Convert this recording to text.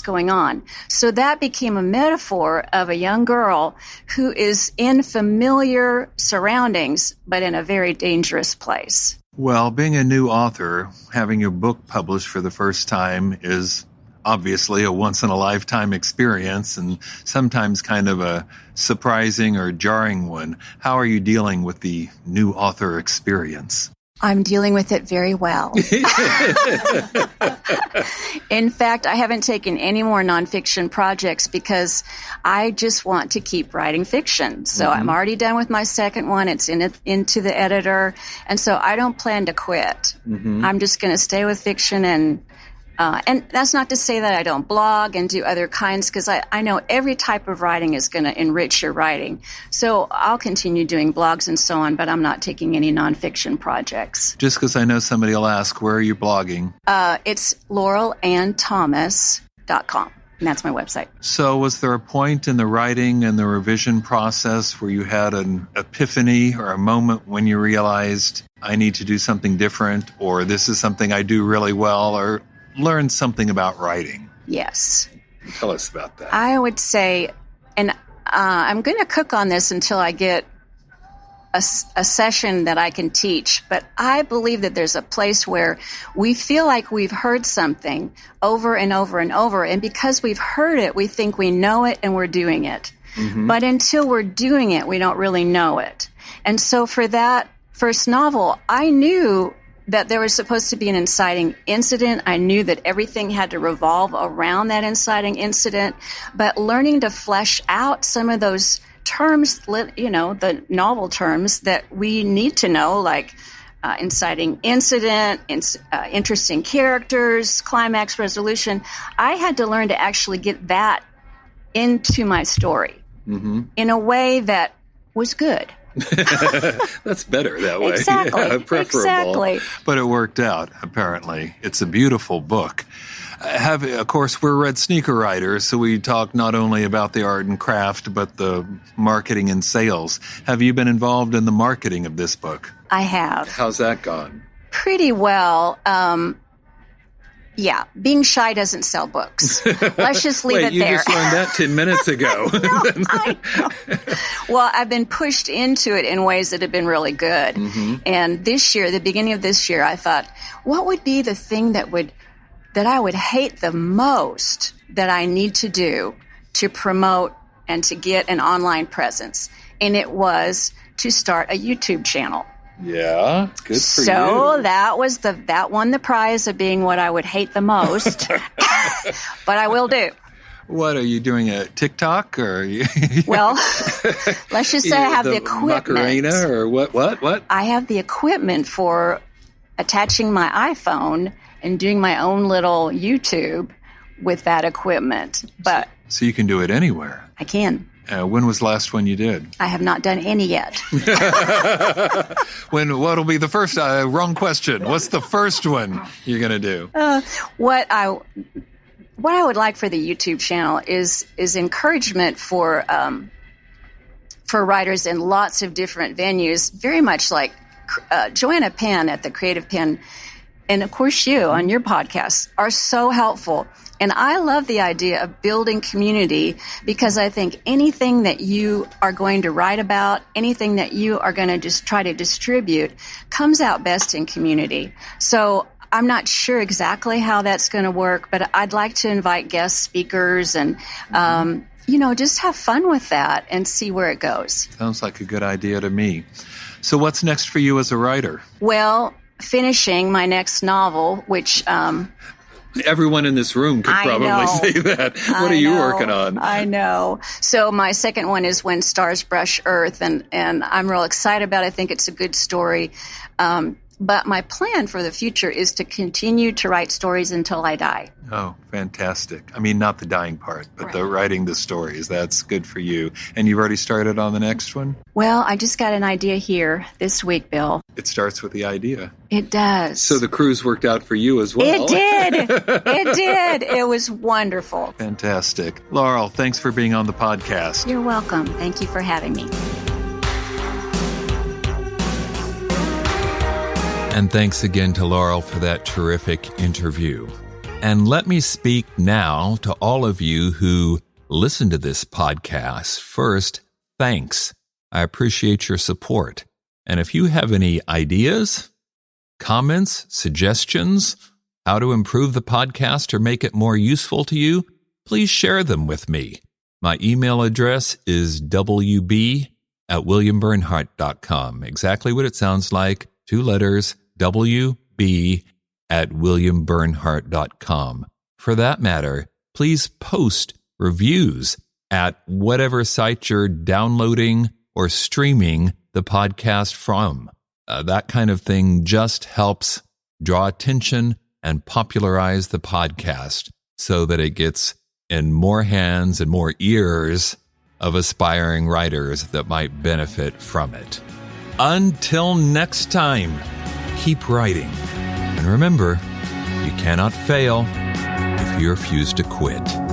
going on. So that became a metaphor of a young girl who is in familiar surroundings, but in a very dangerous place. Well, being a new author, having your book published for the first time is obviously a once-in-a-lifetime experience and sometimes kind of a surprising or jarring one. How are you dealing with the new author experience? I'm dealing with it very well. In fact, I haven't taken any more nonfiction projects because I just want to keep writing fiction. So I'm already done with my second one. It's into the editor. And so I don't plan to quit. I'm just going to stay with fiction and that's not to say that I don't blog and do other kinds, because I know every type of writing is going to enrich your writing. So I'll continue doing blogs and so on, but I'm not taking any nonfiction projects. Just because I know somebody will ask, where are you blogging? It's laurelandthomas.com. And that's my website. So was there a point in the writing and the revision process where you had an epiphany or a moment when you realized I need to do something different, or this is something I do really well, or learn something about writing? Yes. Tell us about that. I would say, and I'm going to cook on this until I get a session that I can teach, but I believe that there's a place where we feel like we've heard something over and over and over, and because we've heard it, we think we know it and we're doing it. But until we're doing it, we don't really know it. And so for that first novel, I knew that there was supposed to be an inciting incident. I knew that everything had to revolve around that inciting incident, but learning to flesh out some of those terms, the novel terms that we need to know, like inciting incident, interesting characters, climax resolution. I had to learn to actually get that into my story in a way that was good. That's better that way. Exactly. Yeah, preferable. Exactly. But it worked out, apparently. It's a beautiful book. Of course, we're Red Sneaker Writers, so we talk not only about the art and craft, but the marketing and sales. Have you been involved in the marketing of this book? I have. How's that gone? Pretty well. Yeah, being shy doesn't sell books. Let's just leave it there. You just learned that 10 minutes ago. I know. Well, I've been pushed into it in ways that have been really good. And this year, the beginning of this year, I thought, what would be the thing that I would hate the most that I need to do to promote and to get an online presence? And it was to start a YouTube channel. Yeah, good for you. So that won the prize of being what I would hate the most, but I will do. What are you doing, a TikTok or? Well, let's just say I have the equipment. Macarena or what? I have the equipment for attaching my iPhone and doing my own little YouTube with that equipment. But so you can do it anywhere. I can. When was the last one you did? I have not done any yet. What'll be the first? Wrong question. What's the first one you're going to do? What I would like for the YouTube channel is encouragement for writers in lots of different venues, very much like Joanna Penn at the Creative Pen, and of course you on your podcast are so helpful. And I love the idea of building community, because I think anything that you are going to write about, anything that you are going to just try to distribute, comes out best in community. So I'm not sure exactly how that's going to work, but I'd like to invite guest speakers and, just have fun with that and see where it goes. Sounds like a good idea to me. So what's next for you as a writer? Well, finishing my next novel, which... Everyone in this room could probably say that. What are you working on? I know. So my second one is When Stars Brush Earth, and I'm real excited about it. I think it's a good story. But my plan for the future is to continue to write stories until I die. Oh, fantastic. I mean, not the dying part, but the writing the stories. That's good for you. And you've already started on the next one? Well, I just got an idea here this week, Bill. It starts with the idea. It does. So the cruise worked out for you as well. It did. It did. It was wonderful. Fantastic. Laurel, thanks for being on the podcast. You're welcome. Thank you for having me. And thanks again to Laurel for that terrific interview. And let me speak now to all of you who listen to this podcast. First, thanks. I appreciate your support. And if you have any ideas, comments, suggestions, how to improve the podcast or make it more useful to you, please share them with me. My email address is wb@williambernhardt.com. Exactly what it sounds like. 2 letters, wb@williambernhardt.com. For that matter, please post reviews at whatever site you're downloading or streaming the podcast from. That kind of thing just helps draw attention and popularize the podcast so that it gets in more hands and more ears of aspiring writers that might benefit from it. Until next time, keep writing. And remember, you cannot fail if you refuse to quit.